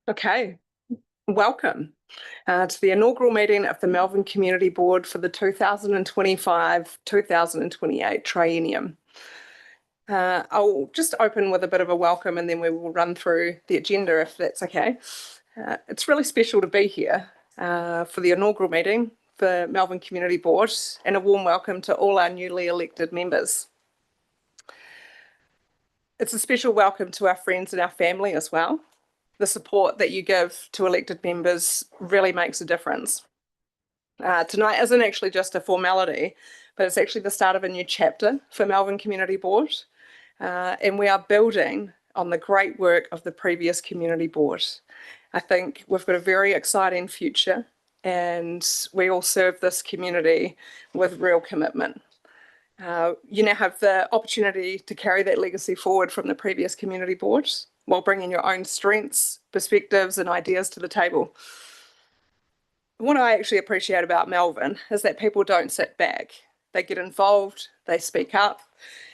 Okay, welcome to the inaugural meeting of the Malvern Community Board for the 2025-2028 triennium. I'll just open with a bit of a welcome and then we will run through the agenda if that's okay. It's really special to be here for the inaugural meeting for Malvern Community Board, and a warm welcome to all our newly elected members. It's a special welcome to our friends and our family as well. The support that you give to elected members really makes a difference. Tonight isn't actually just a formality, but it's actually the start of a new chapter for Malvern Community Board. And we are building on the great work of the previous community board. I think we've got a very exciting future and we all serve this community with real commitment. You now have the opportunity to carry that legacy forward from the previous community board while bringing your own strengths, perspectives, and ideas to the table. What I actually appreciate about Malvern is that people don't sit back. They get involved, they speak up,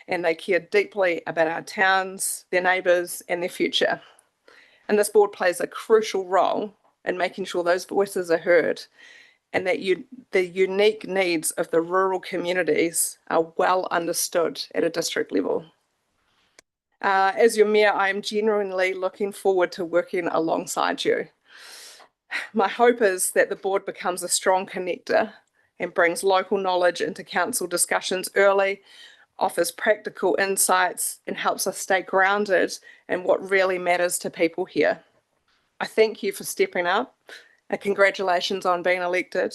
and they care deeply about our towns, their neighbours, and their future. And this board plays a crucial role in making sure those voices are heard and that the unique needs of the rural communities are well understood at a district level. As your mayor, I am genuinely looking forward to working alongside you. My hope is that the board becomes a strong connector and brings local knowledge into council discussions early, offers practical insights, and helps us stay grounded in what really matters to people here. I thank you for stepping up, and congratulations on being elected.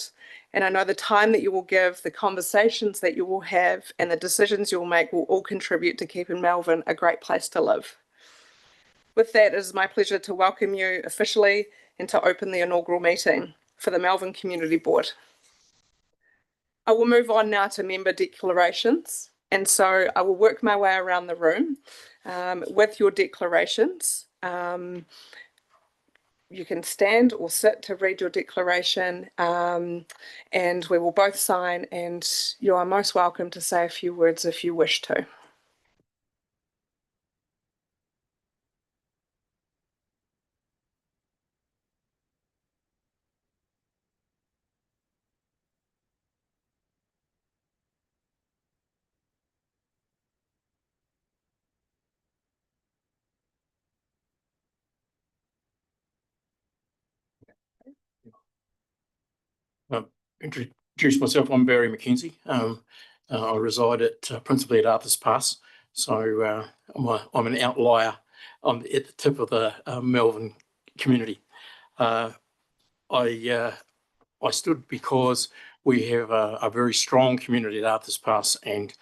And I know the time that you will give, the conversations that you will have, and the decisions you will make will all contribute to keeping Malvern a great place to live. With that, it is my pleasure to welcome you officially and to open the inaugural meeting for the Malvern Community Board. I will move on now to member declarations. And so I will work my way around the room with your declarations. You can stand or sit to read your declaration, and we will both sign, and you are most welcome to say a few words if you wish to. Introduce myself. I'm Barry McKenzie. I reside principally at Arthur's Pass, so I'm an outlier. I'm at the tip of the Malvern community. I stood because we have a very strong community at Arthur's Pass, and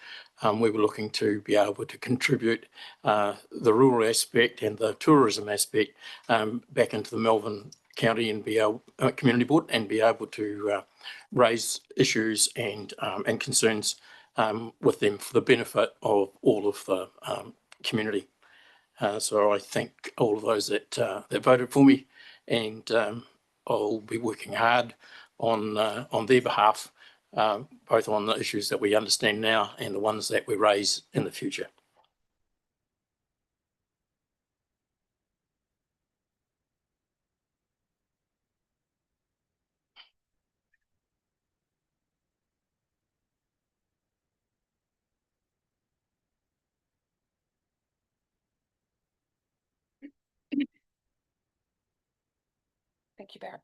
we were looking to be able to contribute the rural aspect and the tourism aspect back into the Malvern County and be able community board and be able to raise issues and concerns with them for the benefit of all of the community. So I thank all of those that voted for me, and I'll be working hard on their behalf, both on the issues that we understand now and the ones that we raise in the future. Thank you, Barry.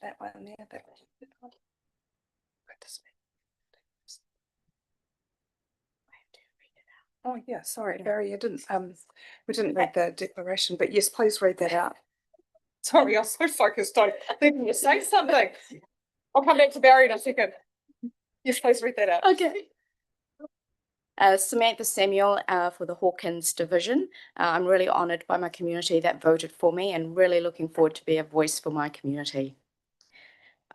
That one there. Oh yeah, sorry, Barry, you didn't we didn't read the declaration, but yes, please read that out. Sorry, I was so focused on thinking you say something. I'll come back to Barry in a second. Yes, please read that out. Okay. Samantha Samuel for the Hawkins division. I'm really honoured by my community that voted for me and really looking forward to be a voice for my community.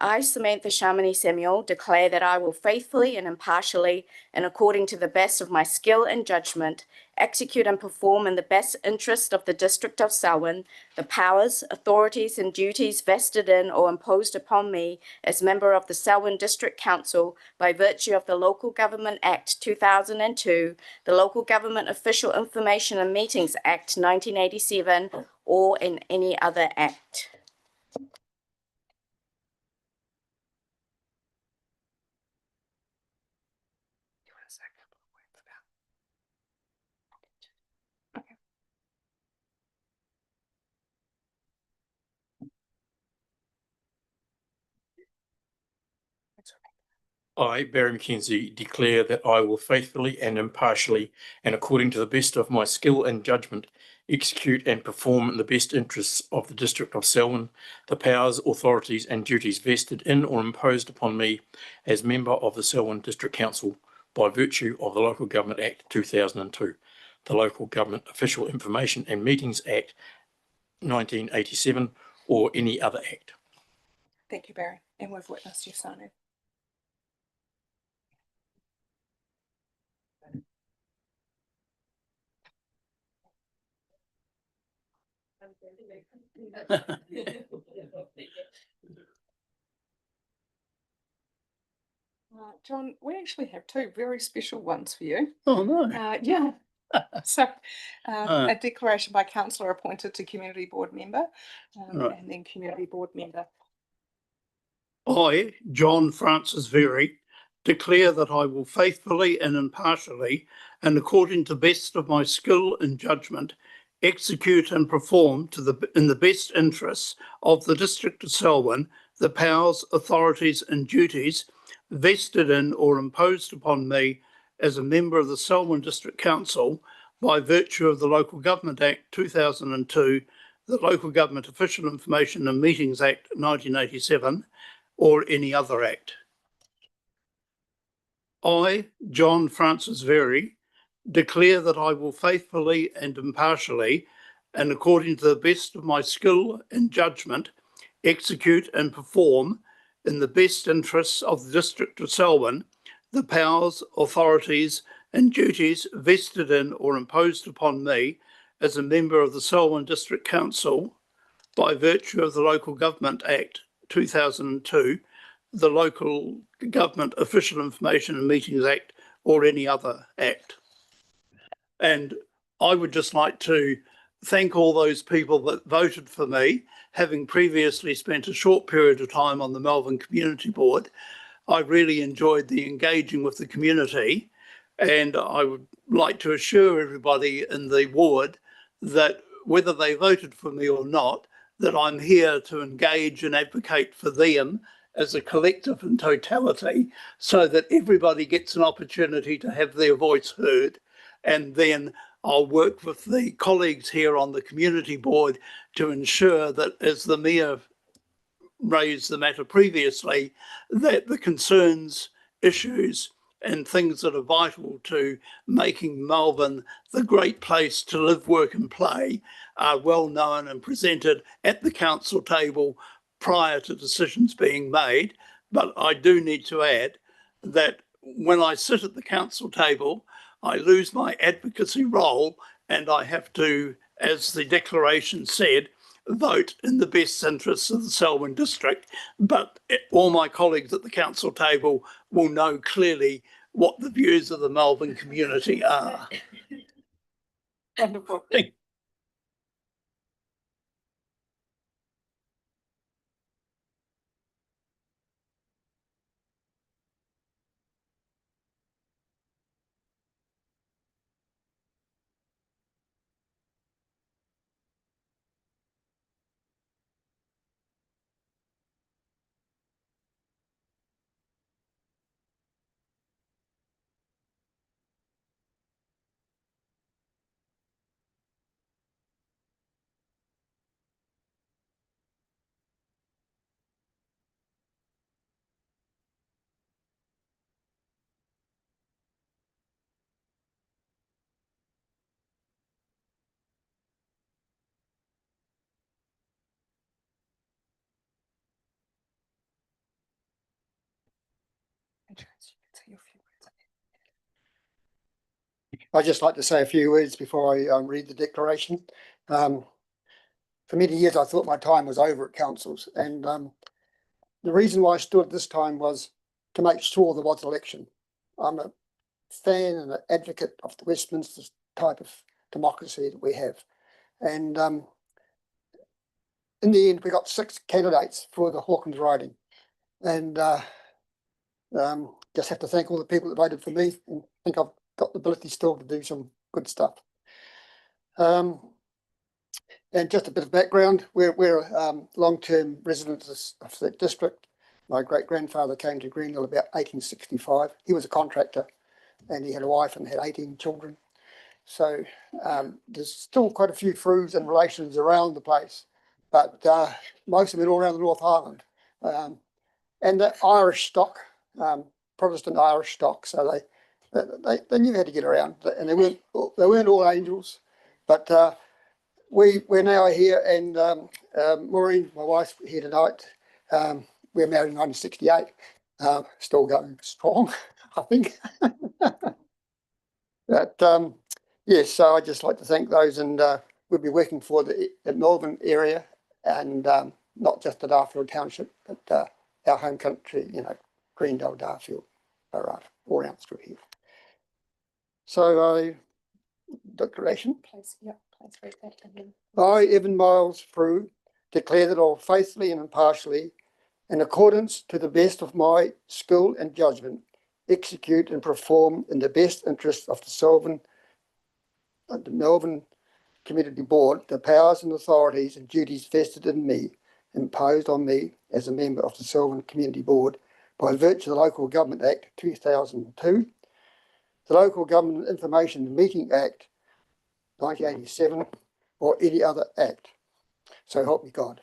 I, Samantha Shamini Samuel, declare that I will faithfully and impartially and according to the best of my skill and judgment execute and perform in the best interest of the District of Selwyn the powers, authorities, and duties vested in or imposed upon me as member of the Selwyn District Council by virtue of the Local Government Act 2002, the Local Government Official Information and Meetings Act 1987, or in any other act. I, Barry McKenzie, declare that I will faithfully and impartially, and according to the best of my skill and judgment, execute and perform in the best interests of the District of Selwyn the powers, authorities, and duties vested in or imposed upon me as member of the Selwyn District Council by virtue of the Local Government Act 2002, the Local Government Official Information and Meetings Act 1987, or any other act. Thank you, Barry. And we've witnessed you signing. John, we actually have two very special ones for you. Oh, no. Yeah. So a declaration by councillor appointed to community board member, Right. and then community board member. I, John Francis Very, declare that I will faithfully and impartially, and according to the best of my skill and judgment, execute and perform in the best interests of the District of Selwyn the powers, authorities, and duties vested in or imposed upon me as a member of the Selwyn District Council by virtue of the Local Government Act 2002, the Local Government Official Information and Meetings Act 1987, or any other act. I, John Francis Very, declare that I will faithfully and impartially, and according to the best of my skill and judgment, execute and perform in the best interests of the District of Selwyn the powers, authorities, and duties vested in or imposed upon me as a member of the Selwyn District Council by virtue of the Local Government Act 2002, the Local Government Official Information and Meetings Act, or any other act. And I would just like to thank all those people that voted for me, having previously spent a short period of time on the Malvern Community Board. I really enjoyed the engaging with the community, and I would like to assure everybody in the ward that whether they voted for me or not, that I'm here to engage and advocate for them as a collective in totality, so that everybody gets an opportunity to have their voice heard. And then I'll work with the colleagues here on the community board to ensure that, as the Mayor raised the matter previously, that the concerns, issues, and things that are vital to making Malvern the great place to live, work, and play are well known and presented at the council table prior to decisions being made. But I do need to add that when I sit at the council table, I lose my advocacy role, and I have to, as the declaration said, vote in the best interests of the Selwyn district. But all my colleagues at the council table will know clearly what the views of the Malvern community are. Wonderful. I'd just like to say a few words before I read the declaration. For many years, I thought my time was over at councils, and the reason why I stood this time was to make sure there was an election. I'm a fan and an advocate of the Westminster type of democracy that we have. And in the end, we got 6 candidates for the Hawkins riding. And just have to thank all the people that voted for me, and think I've got the ability still to do some good stuff. And just a bit of background, we're long-term residents of the district. My great-grandfather came to Greenville about 1865. He was a contractor, and he had a wife and had 18 children. So there's still quite a few throughs and relations around the place, but most of them all around the North Island. And the Irish stock, Protestant Irish stock, so they knew how to get around, and they weren't all angels, but we're now here, and Maureen, my wife, here tonight. We're married in 1968, still going strong, I think. But yes, so I'd just like to thank those, and we'll be working for the Malvern area, and not just at Darfield Township, but our home country, you know, Greendale, Darfield, all around through here. So declaration. Please, yeah, please read that again. I, Evan Miles Frew, declare that I will faithfully and impartially, in accordance to the best of my skill and judgment, execute and perform in the best interest of the Malvern Community Board the powers and authorities and duties vested in me, imposed on me as a member of the Malvern Community Board by virtue of the Local Government Act 2002, the Local Government Information Meeting Act 1987, or any other act. So help me God.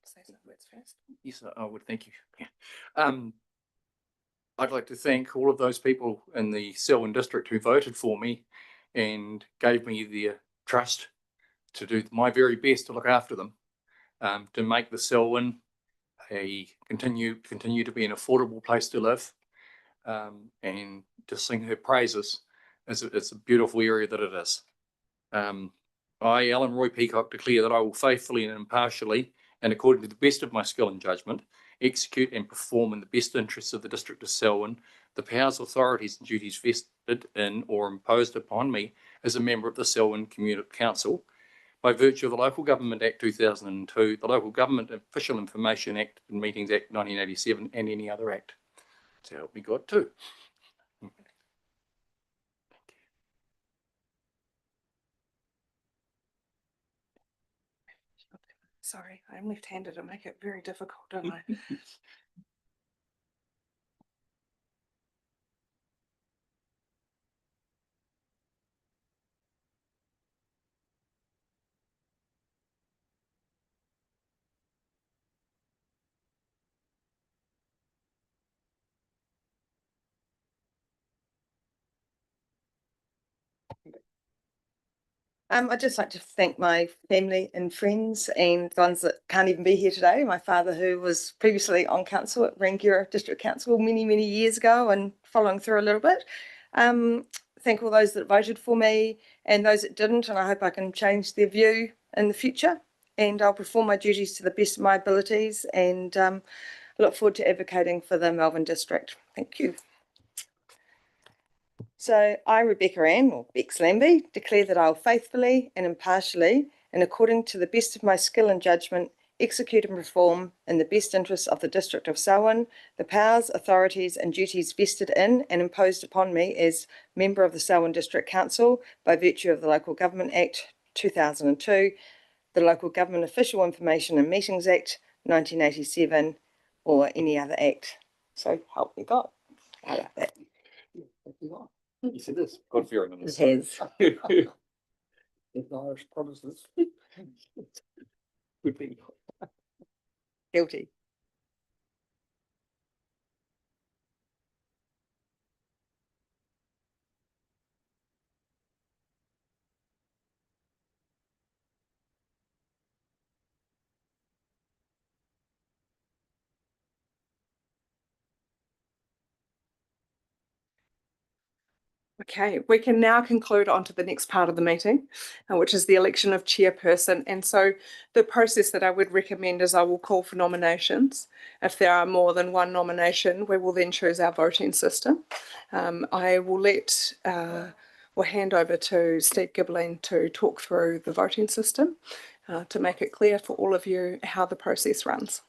Say some words first. Yes, I would. Thank you. Yeah. I'd like to thank all of those people in the Selwyn district who voted for me and gave me their trust to do my very best to look after them, to make the Selwyn continue to be an affordable place to live, and to sing her praises. It's a beautiful area that it is. I, Alan Roy Peacock, declare that I will faithfully and impartially, and according to the best of my skill and judgment, execute and perform in the best interests of the District of Selwyn the powers, authorities and duties vested in or imposed upon me as a member of the Selwyn Community Council by virtue of the Local Government Act 2002, the Local Government Official Information Act and Meetings Act 1987, and any other act. So help me God too. Sorry, I'm left-handed. I make it very difficult, don't I? I'd just like to thank my family and friends and the ones that can't even be here today. My father, who was previously on council at Rangiora District Council many years ago, and following through a little bit. Thank all those that voted for me and those that didn't, and I hope I can change their view in the future. And I'll perform my duties to the best of my abilities, and look forward to advocating for the Malvern District. Thank you. So I, Rebecca Ann, or Bex Lambie, declare that I will faithfully and impartially, and according to the best of my skill and judgment, execute and perform in the best interests of the District of Selwyn the powers, authorities and duties vested in and imposed upon me as member of the Selwyn District Council by virtue of the Local Government Act 2002, the Local Government Official Information and Meetings Act 1987, or any other act. So help me God. I like that. Yes, it is. God fearing in It this. has. It's Irish promises. Would be. Guilty. Okay, we can now conclude on to the next part of the meeting, which is the election of chairperson. And so the process that I would recommend is I will call for nominations. If there are more than one nomination, we will then choose our voting system. I will we'll hand over to Steve Gibling to talk through the voting system to make it clear for all of you how the process runs.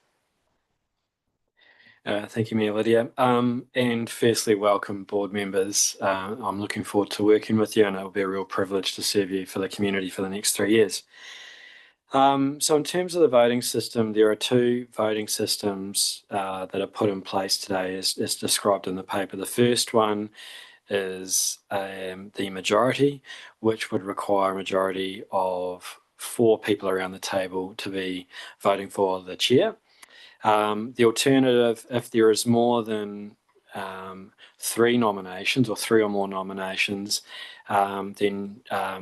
Thank you, Mayor Lydia. And firstly, welcome board members. I'm looking forward to working with you, and it'll be a real privilege to serve you for the community for the next 3 years. So in terms of the voting system, there are two voting systems that are put in place today as described in the paper. The first one is the majority, which would require a majority of 4 people around the table to be voting for the chair. The alternative, if there is more than 3 nominations or 3 or more nominations, then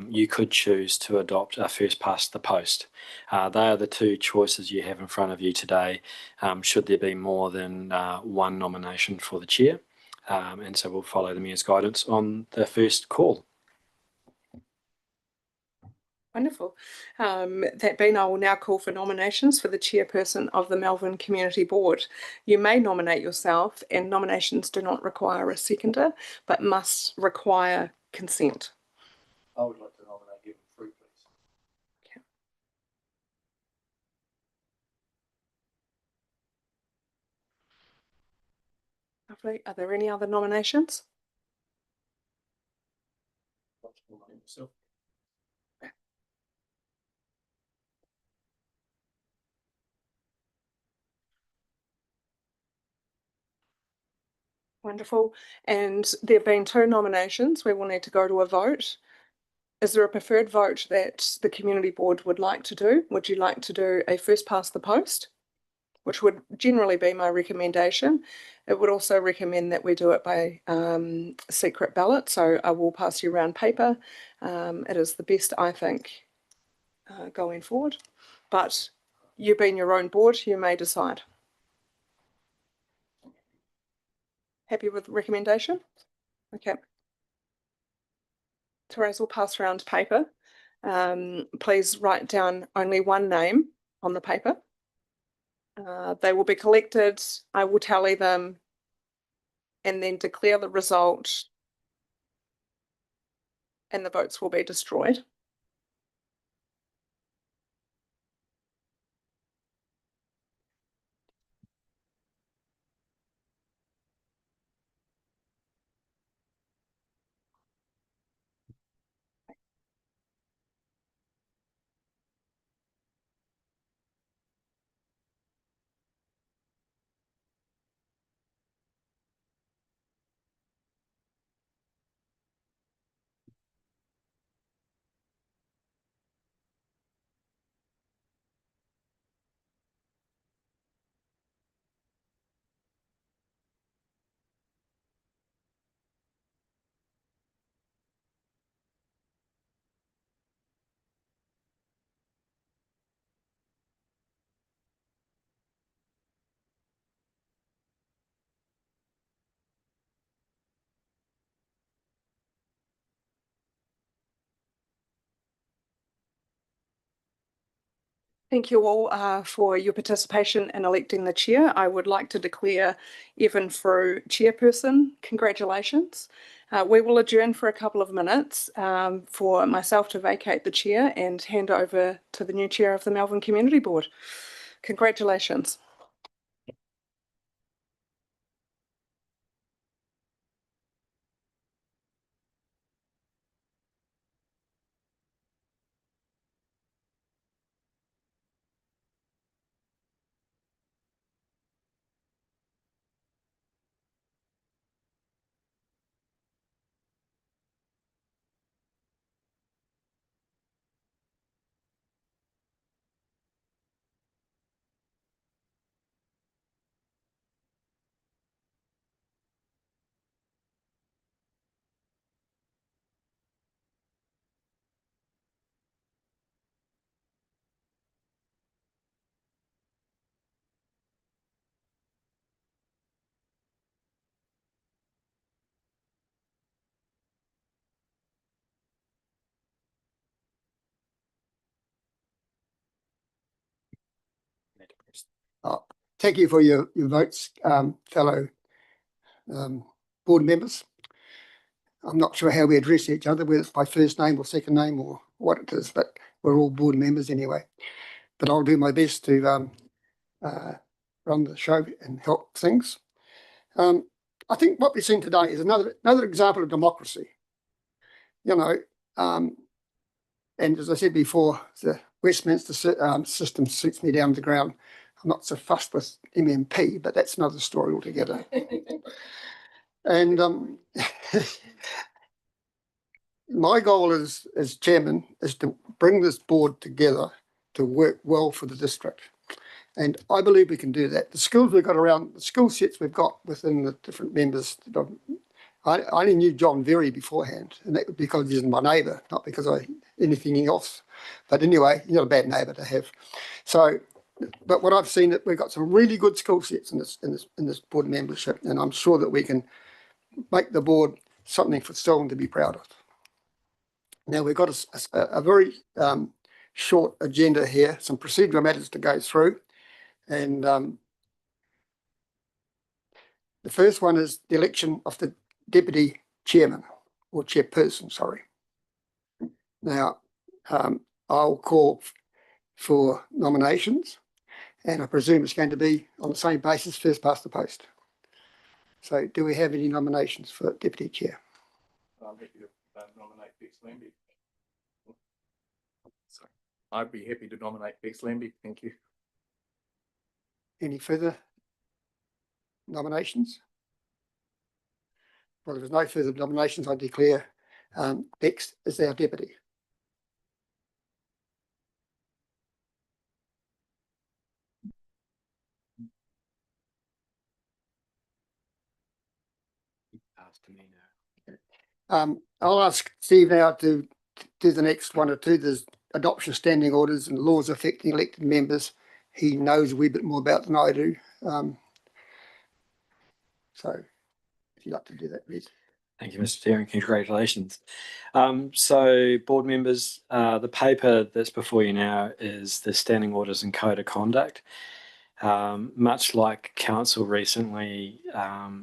you could choose to adopt a first past the post. They are the two choices you have in front of you today, should there be more than 1 nomination for the chair. And so we'll follow the Mayor's guidance on the first call. Wonderful. That being, I will now call for nominations for the chairperson of the Malvern Community Board. You may nominate yourself, and nominations do not require a seconder, but must require consent. I would like to nominate you for 3, please. Okay. Lovely. Are there any other nominations? I'd like to nominate myself. Wonderful. And there being 2 nominations, we will need to go to a vote. Is there a preferred vote that the community board would like to do? Would you like to do a first past the post, which would generally be my recommendation? It would also recommend that we do it by secret ballot. So I will pass you around paper. It is the best, I think, going forward. But you being your own board, you may decide. Happy with the recommendation? Okay. Therese will pass around paper. Please write down only one name on the paper. They will be collected. I will tally them and then declare the result, and the votes will be destroyed. Thank you all for your participation in electing the chair. I would like to declare Evan Frew chairperson. Congratulations. We will adjourn for a couple of minutes for myself to vacate the chair and hand over to the new chair of the Malvern Community Board. Congratulations. Thank you for your votes, fellow board members. I'm not sure how we address each other, whether it's by first name or second name or what it is, but we're all board members anyway. But I'll do my best to run the show and help things. I think what we've seen today is another example of democracy. You know, and as I said before, the Westminster system suits me down to the ground. I'm not so fussed with MMP, but that's another story altogether. And my goal as chairman is to bring this board together to work well for the district. And I believe we can do that. The skills we've got around, the skill sets we've got within the different members. I only knew John very beforehand, and that was because he's my neighbour, not because I anything else. But anyway, he's not a bad neighbour to have. So, but what I've seen that we've got some really good skill sets in this board membership, and I'm sure that we can make the board something for Selwyn to be proud of. Now we've got a very short agenda here, some procedural matters to go through, and the first one is the election of the deputy chairman or chairperson, sorry. Now, I'll call for nominations, and I presume it's going to be on the same basis, first past the post. So do we have any nominations for deputy chair? I'm happy to nominate Bex Lambie. Sorry. I'd be happy to nominate Bex Lambie. Thank you. Any further nominations? Well, if there's no further nominations, I declare Bex as our deputy. To me now. I'll ask Steve now to do the next one or two. There's adoption of standing orders and laws affecting elected members. He knows a wee bit more about than I do. So if you'd like to do that, please. Thank you, Mr. Chair, and congratulations. So, board members, the paper that's before you now is the Standing Orders and Code of Conduct. Much like Council recently,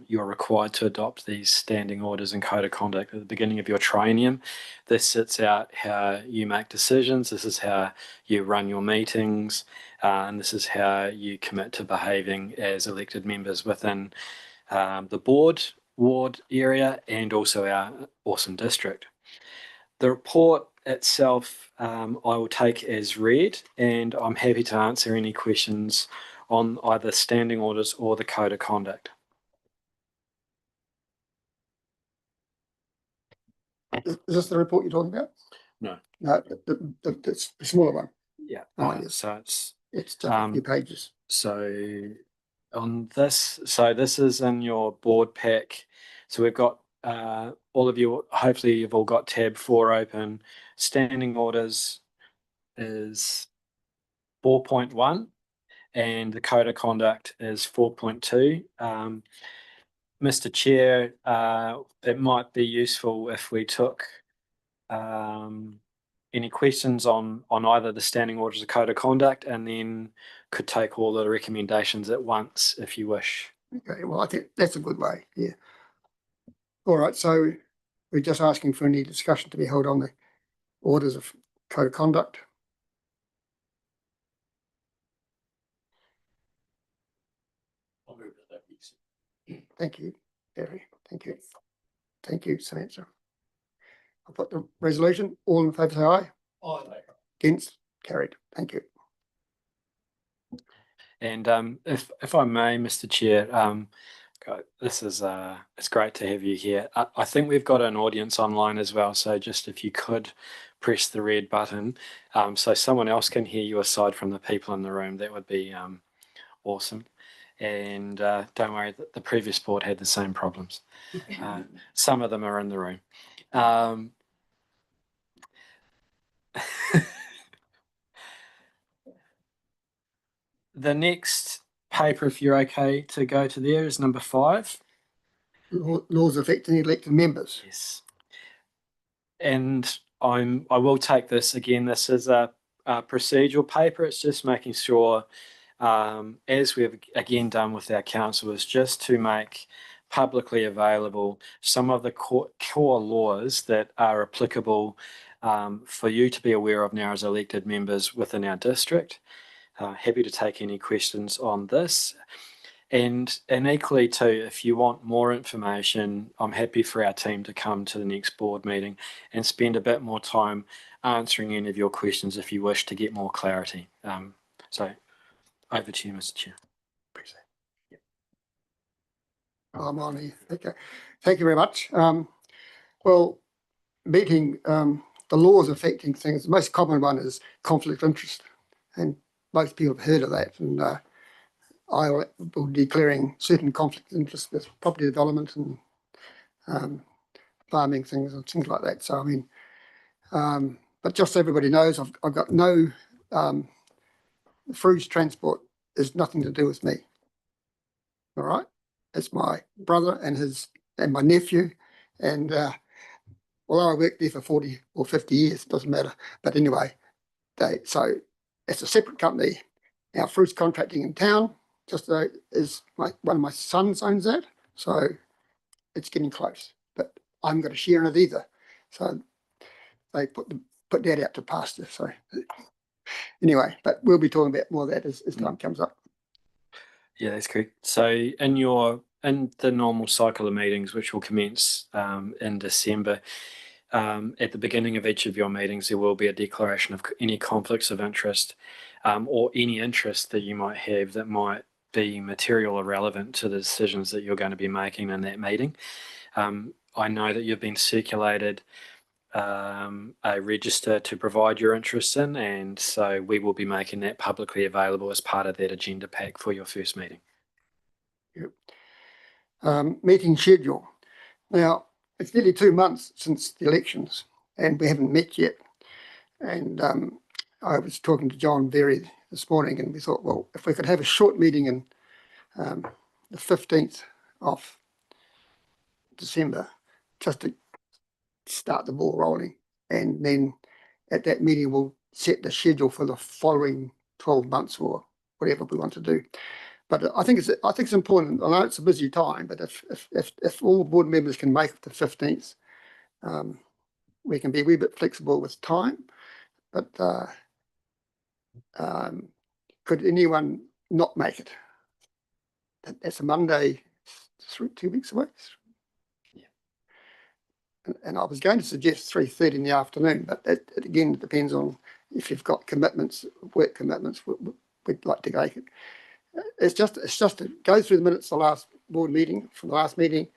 you're required to adopt these Standing Orders and Code of Conduct at the beginning of your triennium. This sets out how you make decisions, this is how you run your meetings, and this is how you commit to behaving as elected members within the board, ward area, and also our awesome district. The report itself I will take as read, and I'm happy to answer any questions on either standing orders or the code of conduct. Is this the report you're talking about? No. No, the smaller one. Yeah. Yes. So it's just a few pages. So on this, so this is in your board pack. So we've got all of you, hopefully you've all got tab 4 open. Standing orders is 4.1 and the code of conduct is 4.2. Mr. Chair, it might be useful if we took any questions on either the standing orders or code of conduct, and then could take all the recommendations at once if you wish. Okay, well, I think that's a good way. Yeah. All right, so we're just asking for any discussion to be held on the orders of code of conduct. Thank you, Barry. Thank you. Thank you, Samantha. I'll put the resolution. All in favour say aye. Aye. Against? Carried. Thank you. And if I may, Mr. Chair, this is it's great to have you here. I think we've got an audience online as well, so just if you could press the red button, so someone else can hear you aside from the people in the room, that would be awesome. And don't worry, the previous board had the same problems. Some of them are in the room. The next paper, if you're okay to go to there, is number 5. Laws affecting elected members. Yes. And I will take this again. This is a procedural paper. It's just making sure, as we've again done with our councillors, just to make publicly available some of the core laws that are applicable for you to be aware of now as elected members within our district. Happy to take any questions on this. And equally too, if you want more information, I'm happy for our team to come to the next board meeting and spend a bit more time answering any of your questions if you wish to get more clarity. So over to you, Mr. Chair. Appreciate it. I'm on here. Okay. Thank you very much. Well, meeting the laws affecting things, the most common one is conflict of interest. And most people have heard of that. And I will be declaring certain conflict of interest with property development and farming things and things like that. So, I mean, but just so everybody knows, I've got no, fruits transport is nothing to do with me. All right? It's my brother and my nephew. And although I worked there for 40 or 50 years, it doesn't matter. But anyway, so it's a separate company. Our fruits contracting in town, just is one of my sons owns that, so it's getting close. But I haven't got a share in it either, so they put that out to pasture. So anyway, but we'll be talking about more of that as time comes up. Yeah, that's correct. So in the normal cycle of meetings, which will commence in December, at the beginning of each of your meetings, there will be a declaration of any conflicts of interest or any interest that you might have that might be material or relevant to the decisions that you're going to be making in that meeting. I know that you've been circulated a register to provide your interest in, and so we will be making that publicly available as part of that agenda pack for your first meeting. Yep. Meeting schedule. Now, it's nearly 2 months since the elections, and we haven't met yet. And I was talking to John Berry this morning, and we thought, well, if we could have a short meeting in the 15th of December, just to start the ball rolling, and then at that meeting we'll set the schedule for the following 12 months or whatever we want to do. But I think it's important. I know it's a busy time, but if all board members can make it the 15th, we can be a wee bit flexible with time. But could anyone not make it? That's a Monday, 2 weeks away. And I was going to suggest 3:30 in the afternoon, but it again depends on if you've got commitments, work commitments. We'd like to make it. It's just to go through the minutes of the last board meeting, from the last meeting,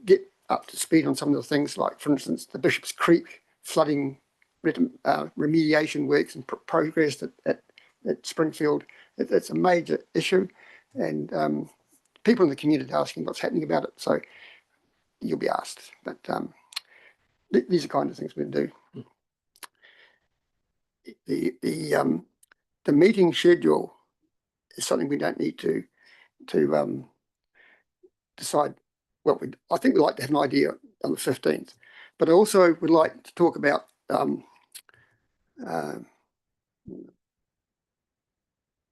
get up to speed on some of the things, like, for instance, the Bishop's Creek flooding remediation works and progress at Springfield. It's a major issue, and people in the community are asking what's happening about it. So you'll be asked, but these are the kind of things we do. The meeting schedule is something we don't need to decide. Well, I think we'd like to have an idea on the 15th, but I also would like to talk about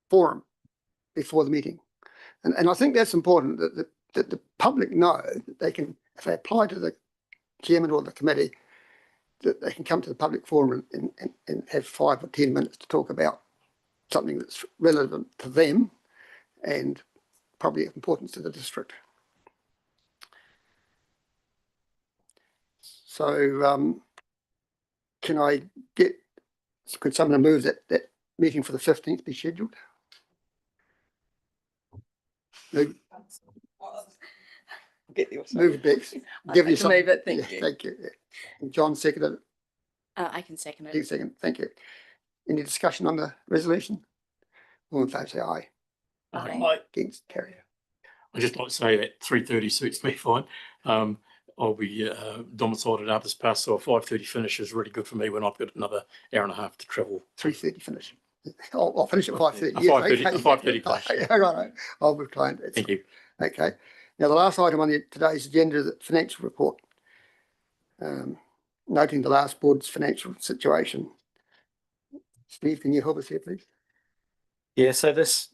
forum before the meeting, and I think that's important that the public know that they can, if they apply to the chairman or the committee, that they can come to the public forum and have 5 or 10 minutes to talk about something that's relevant to them and probably of importance to the district. So can I get, could someone move that meeting for the 15th be scheduled? Move, Get yours. move Bex. I'd Give like you to some. move it, thank Yeah, you. thank you. Yeah. And John seconded it. I can second it. You second. Thank you. Any discussion on the resolution? All in favour say aye. Aye. Against, carry. I'd just like to say that 3:30 suits me fine. I'll be domiciled at Arthur's Pass, so a 5:30 finish is really good for me when I've got another hour and a half to travel. 3:30 finish. I'll finish at 5:30. A Yes, 5:30 okay. a 5:30 finish. Yeah, right. I'll be client. Thank you. Okay. Now, the last item on today's agenda is the financial report. Noting the last board's financial situation. Steve, can you help us here, please? Yeah, so this,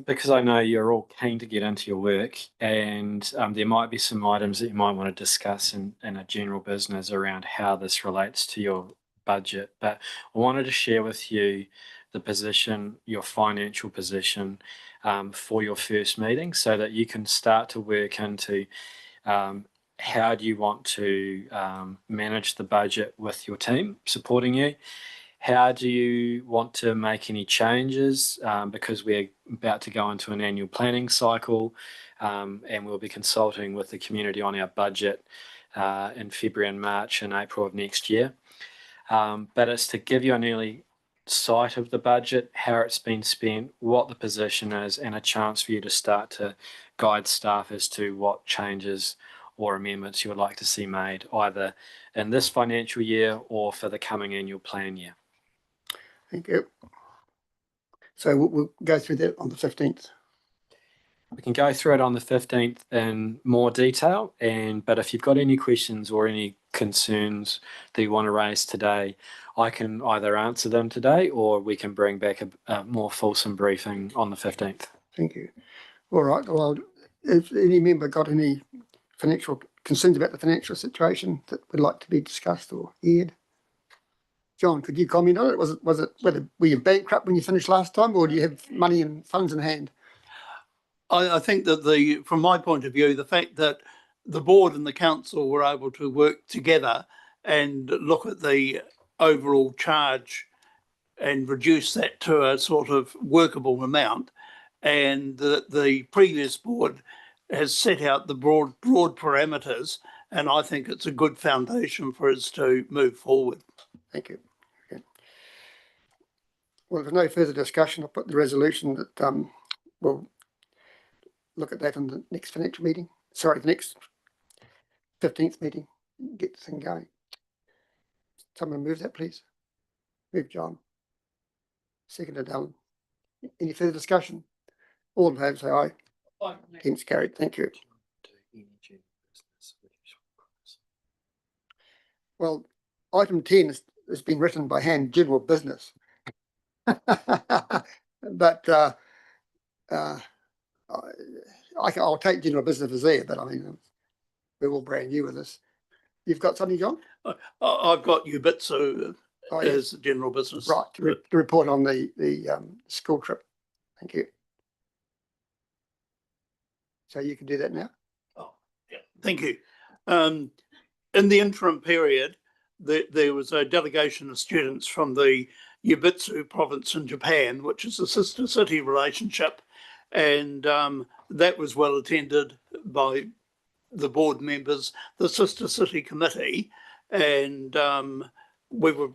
because I know you're all keen to get into your work, and there might be some items that you might want to discuss in a general business around how this relates to your budget. But I wanted to share with you the position, your financial position, for your first meeting, so that you can start to work into how do you want to manage the budget with your team supporting you. How do you want to make any changes? Because we're about to go into an annual planning cycle, and we'll be consulting with the community on our budget in February and March and April of next year. But it's to give you an early sight of the budget, how it's been spent, what the position is, and a chance for you to start to guide staff as to what changes or amendments you would like to see made, either in this financial year or for the coming annual plan year. Thank you. So we'll go through that on the 15th. We can go through it on the 15th in more detail, but if you've got any questions or any concerns that you want to raise today, I can either answer them today or we can bring back a more fulsome briefing on the 15th. Thank you. All right. Well, if any member got any financial concerns about the financial situation that would like to be discussed or aired? John, could you comment on it? Were you bankrupt when you finished last time, or do you have money and funds in hand? I think that from my point of view, the fact that the board and the council were able to work together and look at the overall charge and reduce that to a sort of workable amount, and the previous board has set out the broad parameters, and I think it's a good foundation for us to move forward. Thank you. Okay. Well, if there's no further discussion, I'll put the resolution that we'll look at that in the next financial meeting. Sorry, the next 15th meeting. Get the thing going. Someone move that, please. Move, John. Seconded, Alan. Any further discussion? All in favour say aye. Aye. Against carried. Thank you. Well, item 10 has been written by hand, general business. But I'll take general business as there, but I mean, we're all brand new with this. You've got something, John? I've got Ubitsu as general business. Right, to report on the school trip. Thank you. So you can do that now. Oh, yeah. Thank you. In the interim period, there was a delegation of students from the Ubitsu province in Japan, which is a sister city relationship, and that was well attended by the board members, the sister city committee, and we were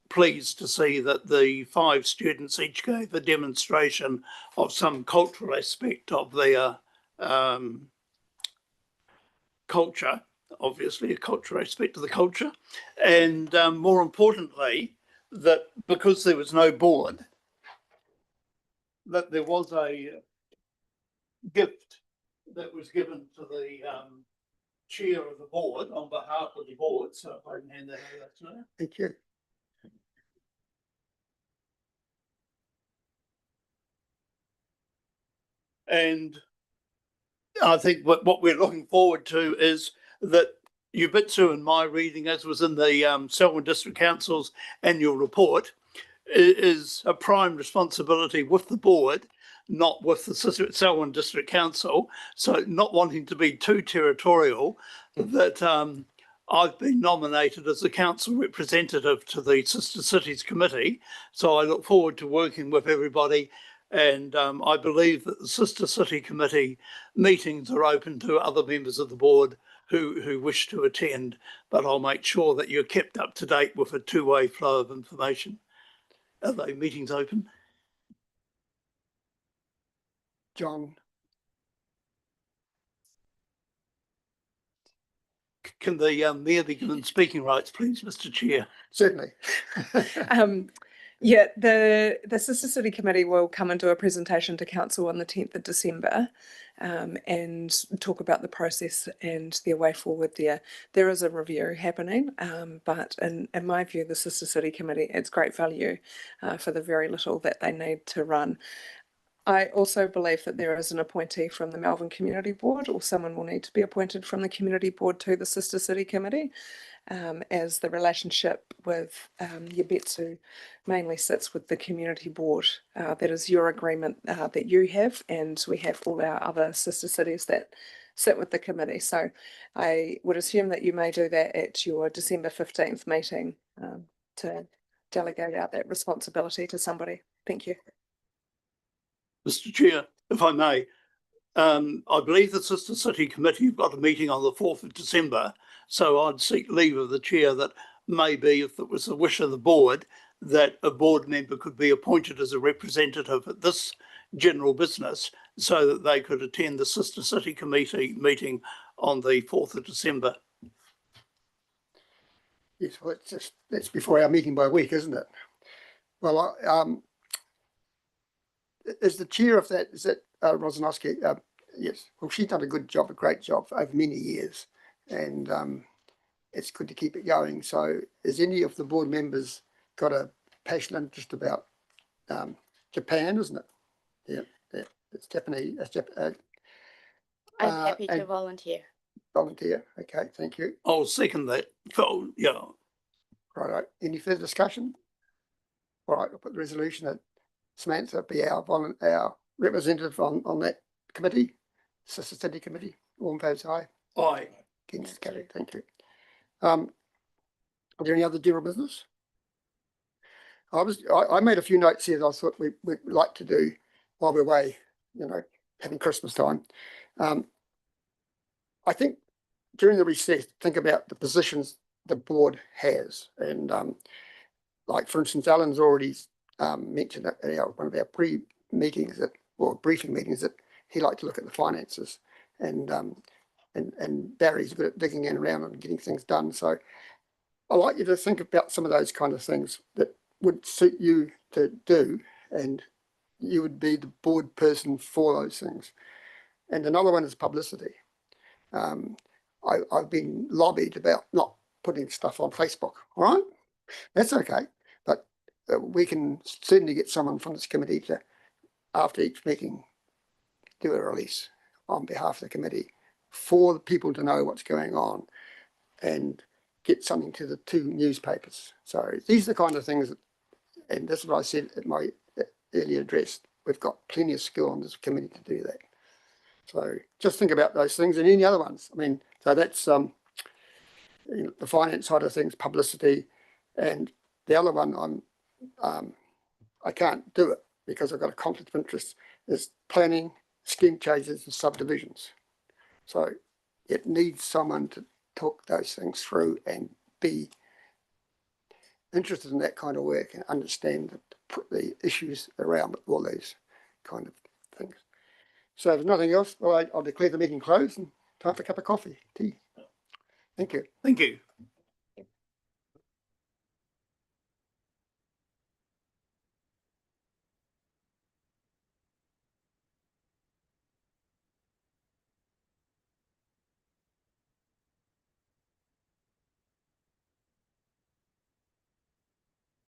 pleased to see that the 5 students each gave a demonstration of some cultural aspect of their culture, obviously a cultural aspect of the culture, and more importantly, that because there was no board, that there was a gift that was given to the chair of the board on behalf of the board. So if I can hand that over to her. Thank you. And I think what we're looking forward to is that Ubitsu, in my reading, as was in the Selwyn District Council's annual report, is a prime responsibility with the board, not with the Selwyn District Council. So not wanting to be too territorial, that I've been nominated as the council representative to the Sister Cities Committee, so I look forward to working with everybody. And I believe that the Sister City Committee meetings are open to other members of the board who wish to attend, but I'll make sure that you're kept up to date with a two-way flow of information. Are they meetings open? John, Can the mayor be given speaking rights, please, Mr. Chair? certainly. Yeah, the Sister City Committee will come and do a presentation to council on the 10th of December and talk about the process and their way forward there. There is a review happening, but in my view, the Sister City Committee, it's great value for the very little that they need to run. I also believe that there is an appointee from the Malvern Community Board, or someone will need to be appointed from the Community Board to the Sister City Committee, as the relationship with Yabetsu mainly sits with the Community Board. That is your agreement that you have, and we have all our other sister cities that sit with the committee. So I would assume that you may do that at your December 15th meeting to delegate out that responsibility to somebody. Thank you. Mr. Chair, if I may, I believe the Sister City Committee have got a meeting on the 4th of December, so I'd seek leave of the chair that maybe, if it was the wish of the board, that a board member could be appointed as a representative at this general business so that they could attend the Sister City Committee meeting on the 4th of December. Yes, well, that's before our meeting by a week, isn't it? Well, is the chair of that, is it Rosanowski? Yes, well, she's done a good job, a great job over many years, and it's good to keep it going. So has any of the board members got a passionate interest about Japan, isn't it? Yeah, it's Japanese. I'm happy to and volunteer. volunteer. Okay, thank you. I'll second that. Oh, yeah. Right. Any further discussion? All right, I'll put the resolution that Samantha be our representative on that committee, Sister City Committee. All in favour, say aye. Aye. Against, carried. Thank you. Are there any other general business? I made a few notes here that I thought we'd like to do while we're away, you know, having Christmas time. I think during the recess, think about the positions the board has, and like for instance, Alan's already mentioned at one of our pre-meetings or briefing meetings that he liked to look at the finances, and Barry's good at digging in around and getting things done. So I'd like you to think about some of those kind of things that would suit you to do, and you would be the board person for those things. And another one is publicity. I've been lobbied about not putting stuff on Facebook. All right, that's okay, but we can certainly get someone from this committee to, after each meeting, do a release on behalf of the committee for the people to know what's going on and get something to the two newspapers. So these are the kind of things that, and that's what I said at my earlier address, we've got plenty of skill on this committee to do that. So just think about those things and any other ones. I mean, so that's you know, the finance side of things, publicity, and the other one I can't do it because I've got a conflict of interest, is planning, scheme changes and subdivisions. So it needs someone to talk those things through and be interested in that kind of work and understand the issues around all those kind of things. So if there's nothing else, well, I'll declare the meeting closed and time for a cup of coffee, tea. Thank you. Thank you.